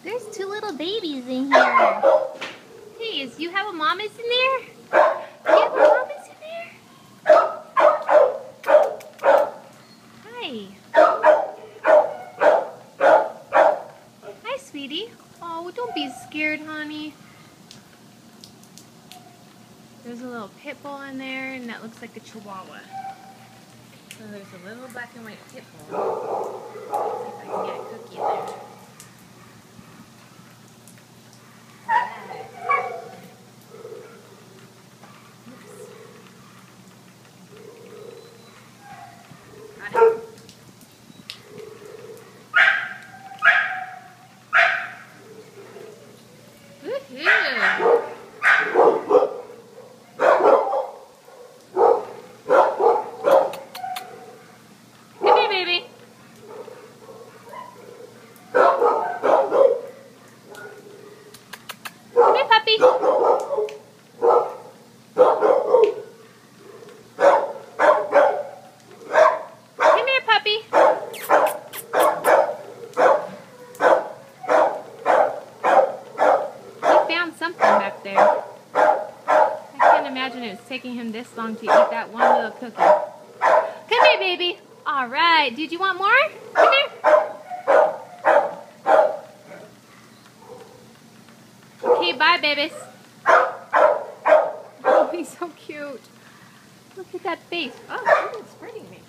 There's two little babies in here. Hey, do you have a mamas in there? Do you have a mamas in there? Hi. Hi, sweetie. Oh, don't be scared, honey. There's a little pit bull in there, and that looks like a chihuahua. So there's a little black and white pit bull. Let's see if I can get a cookie in there. Got it. Woohoo! Come here, baby. Come here, puppy. Come here, puppy. He found something back there. I can't imagine it was taking him this long to eat that one little cookie. Come here, baby. All right. Did you want more? Come here. Okay, bye, babies. Oh, he's so cute. Look at that face. Oh, it's hurting me.